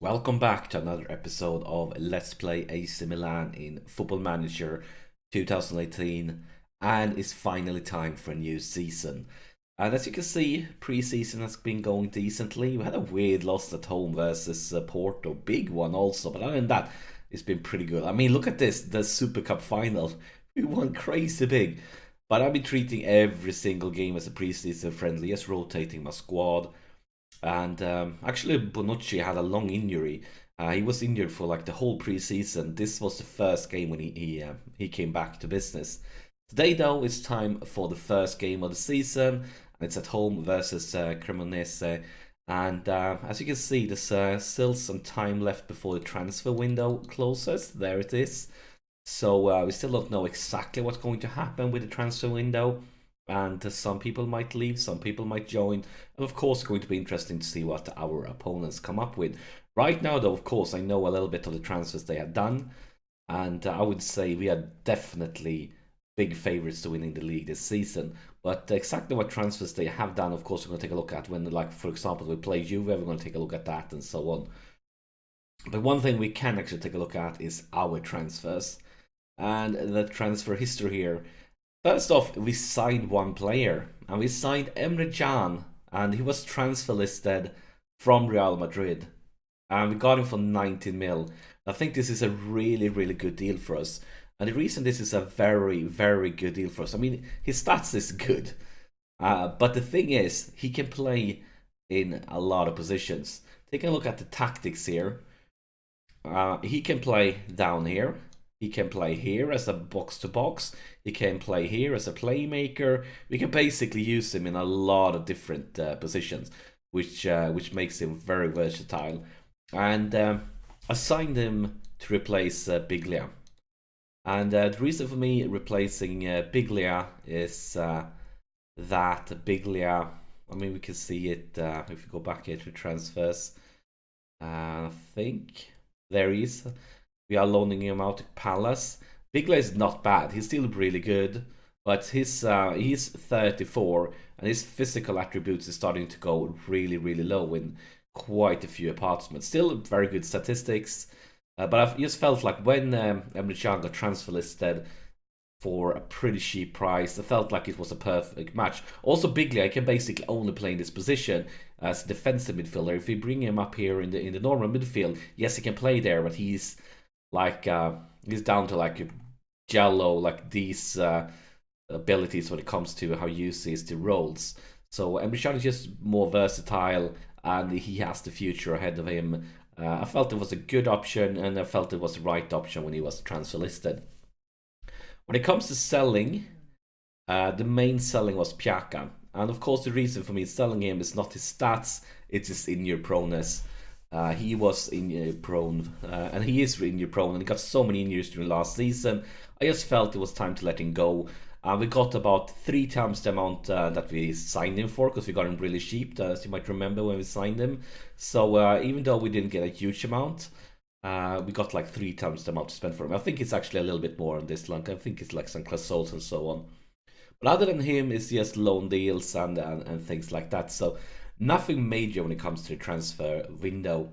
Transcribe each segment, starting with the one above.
Welcome back to another episode of Let's Play AC Milan in Football Manager 2018, and it's finally time for a new season. And as you can see, pre-season has been going decently. We had a weird loss at home versus Porto, big one also, but other than that, it's been pretty good. I mean, look at this, the Super Cup final. We won crazy big. But I've been treating every single game as a pre-season friendly, just rotating my squad. And actually, Bonucci had a long injury. He was injured for like the whole preseason. This was the first game when he came back to business. Today, though, it's time for the first game of the season, and it's at home versus Cremonese. And as you can see, there's still some time left before the transfer window closes. There it is. So we still don't know exactly what's going to happen with the transfer window. And some people might leave, some people might join. And of course, it's going to be interesting to see what our opponents come up with. Right now, though, of course, I know a little bit of the transfers they have done. And I would say we are definitely big favourites to winning the league this season. But exactly what transfers they have done, of course, we're going to take a look at when, like, for example, we play Juve, we're going to take a look at that and so on. But one thing we can actually take a look at is our transfers. And the transfer history here. First off, we signed one player, and we signed Emre Can, and he was transfer listed from Real Madrid. And we got him for 19 mil. I think this is a really, really good deal for us. And the reason this is a very, very good deal for us, I mean, his stats is good. But the thing is, he can play in a lot of positions. Taking a look at the tactics here, he can play down here. He can play here as a box-to-box. He can play here as a playmaker. We can basically use him in a lot of different positions, which makes him very versatile. And I signed him to replace Biglia. And the reason for me replacing Biglia is that Biglia, I mean, we can see it if we go back here to transfers. I think there he is. We are loaning him out to Palace. Biglia is not bad. He's still really good, but he's 34, and his physical attributes is starting to go really, really low in quite a few apartments. Still very good statistics, but I've just felt like when Emre Can got transfer listed for a pretty cheap price, I felt like it was a perfect match. Also, Biglia can basically only play in this position as a defensive midfielder. If we bring him up here in the normal midfield, yes, he can play there, but he's like he's down to like jello, like these abilities when it comes to how he uses the roles. So Emre Can is just more versatile, and he has the future ahead of him. I felt it was a good option, and I felt it was the right option when he was transfer listed. When it comes to selling, the main selling was Piaka, and of course the reason for me selling him is not his stats, it's his in-year proneness. He was injury prone, and he is injury prone, and he got so many injuries during last season. I just felt it was time to let him go. We got about 3 times the amount that we signed him for, because we got him really cheap, as you might remember when we signed him. So even though we didn't get a huge amount, we got like 3 times the amount to spend for him. I think it's actually a little bit more on this one. I think it's like some Clasols and so on. But other than him, it's just loan deals and things like that. So nothing major when it comes to the transfer window.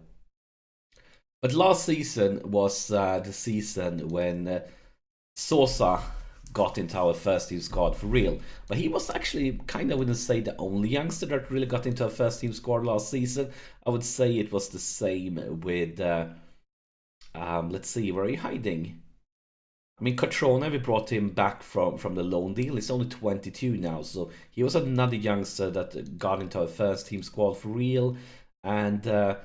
But last season was the season when Sosa got into our first team squad for real. But he was actually kind of, I wouldn't say the only youngster that really got into our first team squad last season. I would say it was the same with, let's see, where are you hiding? I mean, Cotrone, we brought him back from the loan deal. He's only 22 now, so he was another youngster that got into our first team squad for real. And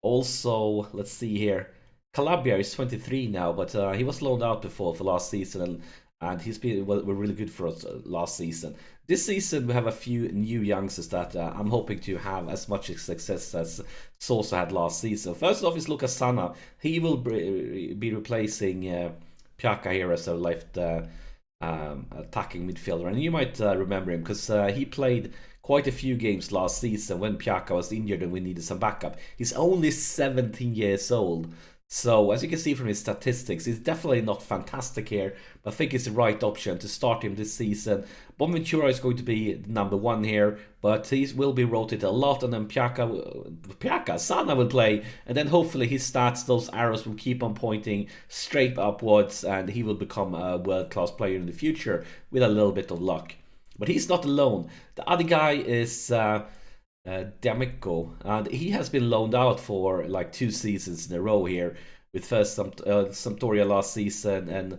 also, let's see here, Calabria is 23 now, but he was loaned out before for last season, and he's been were really good for us last season. This season, we have a few new youngsters that I'm hoping to have as much success as Sosa had last season. First off is Lucas Sana. He will be replacing Piaka here as a left attacking midfielder, and you might remember him because he played quite a few games last season when Piaka was injured and we needed some backup. He's only 17 years old, So as you can see from his statistics, he's definitely not fantastic here, but I think it's the right option to start him this season. Bonaventura is going to be number one here, but he will be rotated a lot, and then Sana will play, and then hopefully his stats, those arrows will keep on pointing straight upwards, and he will become a world-class player in the future with a little bit of luck. But he's not alone. The other guy is D'Amico, and he has been loaned out for like 2 seasons in a row here, with first Sampdoria last season and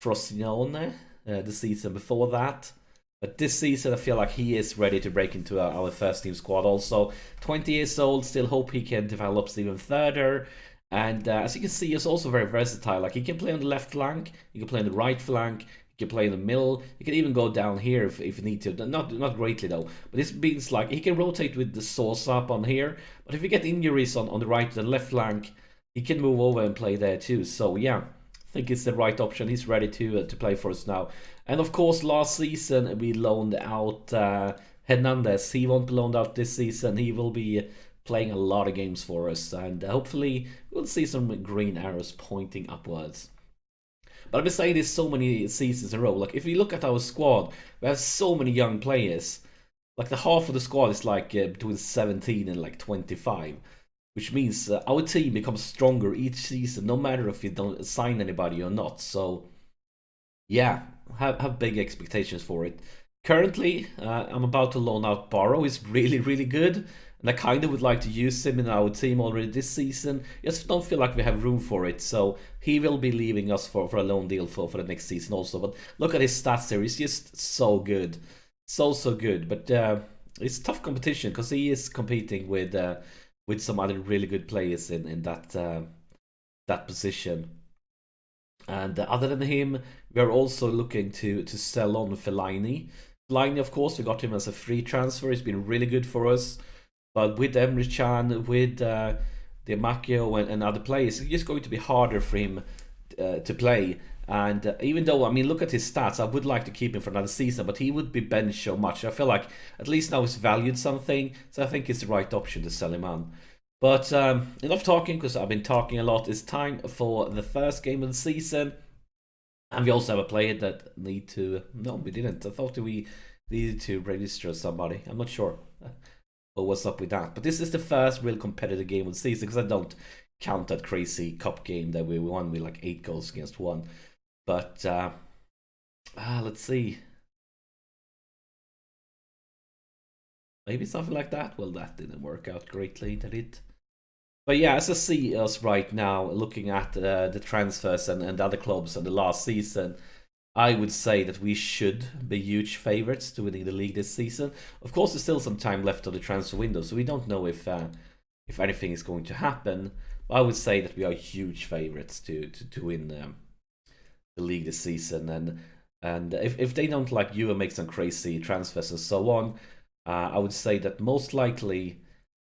Frosinone the season before that. But this season, I feel like he is ready to break into our first team squad. Also, 20 years old, still hope he can develop even further. And as you can see, he's also very versatile. Like, he can play on the left flank, he can play on the right flank, you can play in the middle. You can even go down here if you need to. Not greatly though. But this means like he can rotate with the source up on here. But if you get injuries on the right and left flank, he can move over and play there too. So yeah, I think it's the right option. He's ready to play for us now. And of course, last season we loaned out Hernandez. He won't be loaned out this season. He will be playing a lot of games for us, and hopefully we'll see some green arrows pointing upwards. But I've been saying this so many seasons in a row. Like, if you look at our squad, we have so many young players. Like, the half of the squad is like between 17 and like 25. Which means our team becomes stronger each season, no matter if you don't sign anybody or not. So, yeah, have big expectations for it. Currently, I'm about to loan out Barrow. He's really, really good. And I kind of would like to use him in our team already this season. Just don't feel like we have room for it. So he will be leaving us for a loan deal for the next season also. But look at his stats there. He's just so good. So good. But it's tough competition because he is competing with some other really good players in that position. And other than him, we're also looking to sell on Fellaini. Fellaini, of course, we got him as a free transfer. He's been really good for us. But with Emre Can, with Diamacchio and other players, it's just going to be harder for him to play. And even though, I mean, look at his stats, I would like to keep him for another season, but he would be benched so much. I feel like at least now he's valued something, so I think it's the right option to sell him on. But enough talking, because I've been talking a lot. It's time for the first game of the season. And we also have a player that need to... No, we didn't. I thought we needed to register somebody. I'm not sure what's up with that. But this is the first real competitive game of the season, because I don't count that crazy cup game that we won with like 8 goals against 1. But let's see. Maybe something like that. Well, that didn't work out greatly, did it? But yeah, as I see us right now, looking at the transfers and other clubs and the last season, I would say that we should be huge favourites to winning the league this season. Of course, there's still some time left of the transfer window, so we don't know if anything is going to happen. But I would say that we are huge favourites to win the league this season. And if they don't like you and make some crazy transfers and so on, I would say that most likely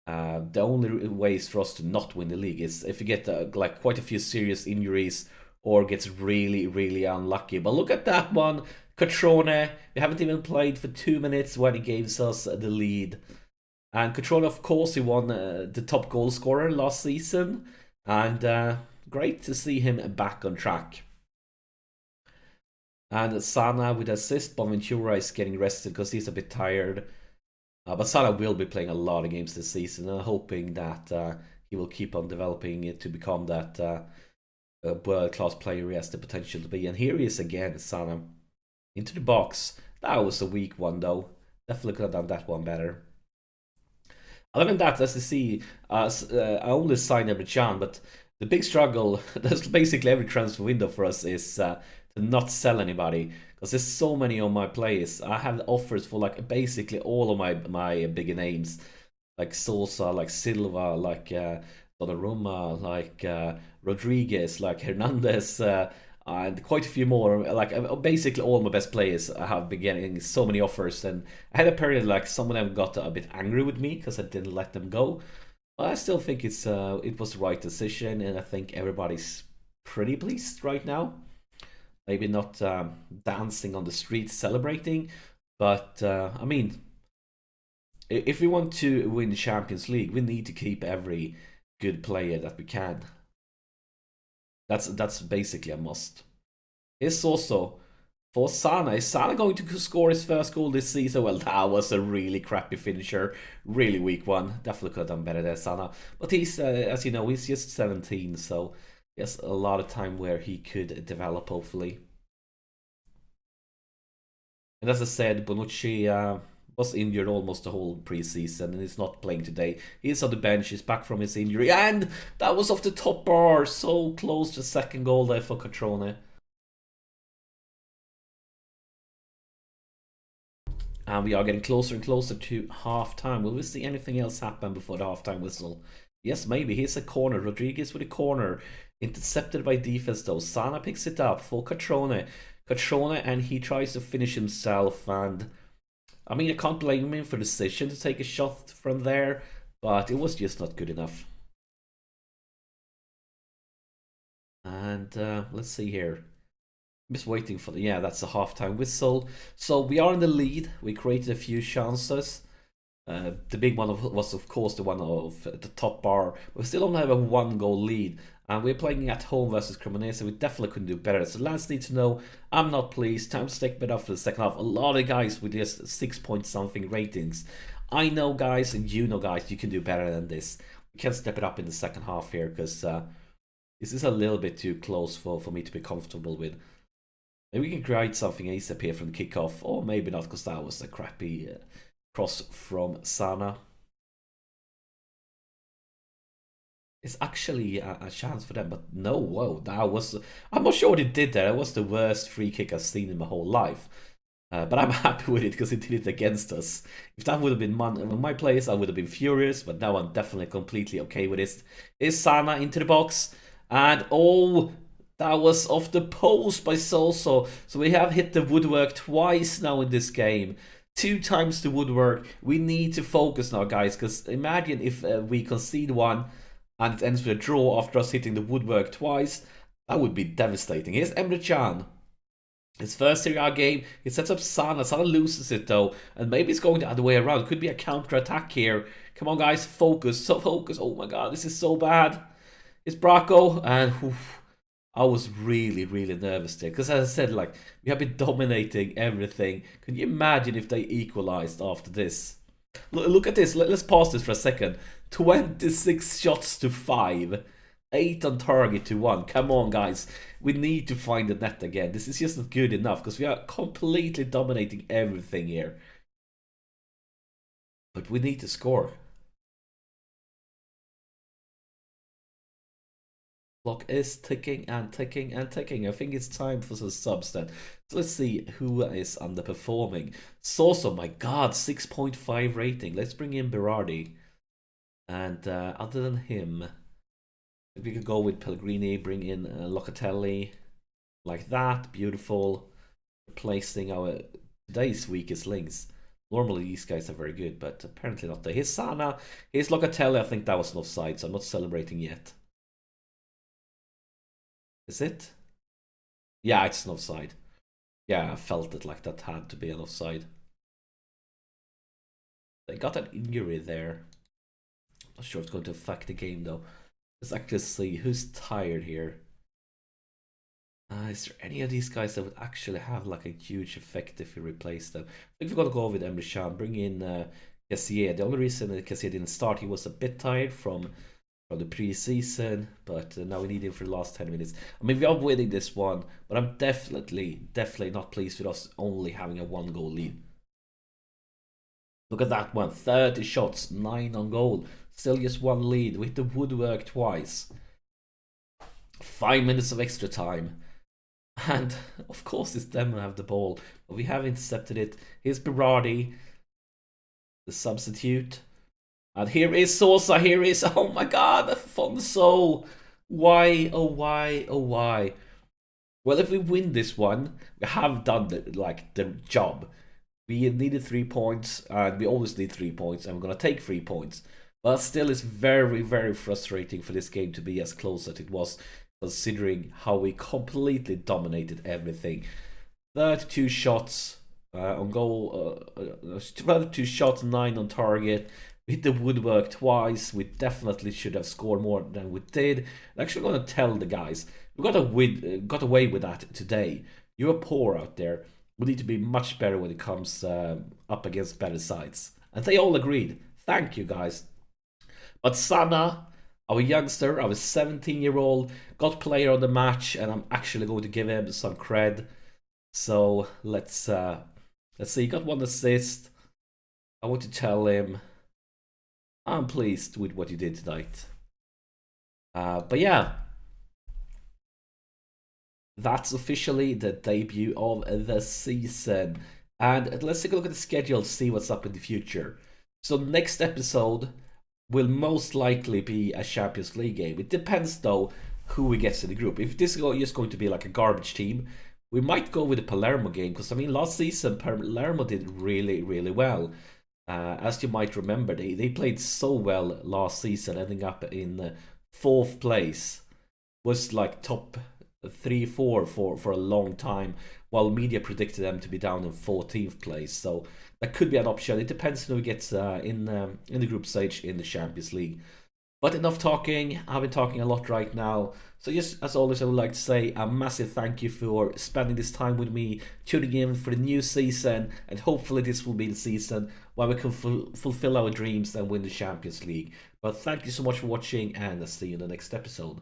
the only ways for us to not win the league is if you get like quite a few serious injuries or gets really, really unlucky. But look at that one. Catrone, we haven't even played for 2 minutes when he gave us the lead. And Catrone, of course, he won the top goal scorer last season. And great to see him back on track. And Sana with assist. Bonaventura is getting rested because he's a bit tired. But Sana will be playing a lot of games this season. And hoping that he will keep on developing it to become that... world-class player he has the potential to be. And here he is again, Sana. Into the box. That was a weak one, though. Definitely could have done that one better. Other than that, as you see, I only signed Emre Can, but the big struggle, that's basically every transfer window for us, is to not sell anybody. Because there's so many on my players. I have offers for like basically all of my bigger names. Like Sosa, like Silva, like Donnarumma, like Rodriguez, like Hernandez, and quite a few more. Like basically all my best players have been getting so many offers, and I had a period like some of them got a bit angry with me because I didn't let them go. But I still think it was the right decision, and I think everybody's pretty pleased right now. Maybe not dancing on the streets celebrating, but I mean, if we want to win the Champions League, we need to keep every good player that we can. That's basically a must. It's also for Sana. Is Sana going to score his first goal this season? Well, that was a really crappy finisher. Really weak one. Definitely could have done better there, Sana. But he's, as you know, he's just 17, so he has a lot of time where he could develop, hopefully. And as I said, Bonucci was injured almost the whole preseason and he's not playing today. He's on the bench, he's back from his injury, and that was off the top bar. So close to second goal there for Catrone. And we are getting closer and closer to half-time. Will we see anything else happen before the half-time whistle? Yes, maybe. Here's a corner. Rodriguez with a corner. Intercepted by defense, though. Sana picks it up for Catrone. Catrone, and he tries to finish himself. And I mean, I can't blame him for the decision to take a shot from there, but it was just not good enough. And let's see here. I'm just waiting for the, yeah, that's a halftime whistle. So we are in the lead. We created a few chances. The big one was, of course, the one of the top bar. We still only have a 1-goal lead. And we're playing at home versus Cremonese, so we definitely couldn't do better. So lads need to know, I'm not pleased. Time to step it up for the second half. A lot of guys with just 6-point-something ratings. I know, guys, and you know, guys, you can do better than this. We can step it up in the second half here, because this is a little bit too close for me to be comfortable with. Maybe we can create something ASAP here from the kickoff, or maybe not, because that was a crappy cross from Sana. It's actually a chance for them, but no, whoa, that was... I'm not sure what it did there. It was the worst free kick I've seen in my whole life. But I'm happy with it because it did it against us. If that would have been my place, I would have been furious, but now I'm definitely completely okay with this. Is Sana into the box? And oh, that was off the post by Soso. So we have hit the woodwork twice now in this game. 2 times the woodwork. We need to focus now, guys, because imagine if we concede one and it ends with a draw after us hitting the woodwork twice. That would be devastating. Here's Emre Can. His first Serie A game. He sets up Sana. Sana loses it, though. And maybe it's going the other way around. It could be a counter-attack here. Come on, guys. Focus. So focus. Oh, my God. This is so bad. It's Bracco. And I was really, really nervous there. Because as I said, like, we have been dominating everything. Can you imagine if they equalized after this? Look at this. Let's pause this for a second. 26 shots to 5. 8 on target to 1. Come on, guys. We need to find the net again. This is just not good enough because we are completely dominating everything here. But we need to score. Clock is ticking and ticking and ticking. I think it's time for some subs then. So let's see who is underperforming. Soso, my God, 6.5 rating. Let's bring in Berardi. And other than him, we could go with Pellegrini, bring in Locatelli, like that. Beautiful. Replacing our today's weakest links. Normally these guys are very good, but apparently not there. Here's Sana. Here's Locatelli. I think that was an offside, so I'm not celebrating yet. Is it? Yeah, it's an offside. Yeah, I felt it like that had to be an offside. They got an injury there. Not sure if it's going to affect the game though. Let's actually see who's tired here. Is there any of these guys that would actually have like a huge effect if we replace them? I think we're going to go with Emre Can, bring in Cassier. The only reason that Cassier didn't start, he was a bit tired from the pre-season, but now we need him for the last 10 minutes. I mean, we are winning this one, but I'm definitely not pleased with us only having a 1-goal lead. Look at that one, 30 shots, 9 on goal. Still just 1 lead with the woodwork twice. 5 minutes of extra time. And of course it's them who have the ball, but we have intercepted it. Here's Berardi, the substitute. And here is Sosa, here is, oh my God, Afonso. Why, oh why, oh why? Well, if we win this one, we have done the job. We needed 3 points, and we always need 3 points, and we're going to take 3 points. But still, it's very, very frustrating for this game to be as close as it was, considering how we completely dominated everything. 32 shots on goal, 32 shots, 9 on target. We hit the woodwork twice. We definitely should have scored more than we did. I'm actually going to tell the guys, we got away with that today. You're poor out there. We need to be much better when it comes up against better sides. And they all agreed. Thank you, guys. But Sana, our youngster, our 17-year-old, got player of the match, and I'm actually going to give him some cred. So let's see. He got 1 assist. I want to tell him I'm pleased with what you did tonight. But yeah, that's officially the debut of the season. And let's take a look at the schedule, see what's up in the future. So next episode will most likely be a Champions League game. It depends though who we get in the group. If this is just going to be like a garbage team, we might go with the Palermo game, because I mean last season Palermo did really well. As you might remember, they played so well last season, ending up in 4th place. Was like top 3-4 for a long time, while media predicted them to be down in 14th place. So that could be an option. It depends who gets in the group stage in the Champions League. But enough talking. I've been talking a lot right now. So just as always, I would like to say a massive thank you for spending this time with me, tuning in for the new season, and hopefully this will be the season where we can fulfill our dreams and win the Champions League. But thank you so much for watching, and I'll see you in the next episode.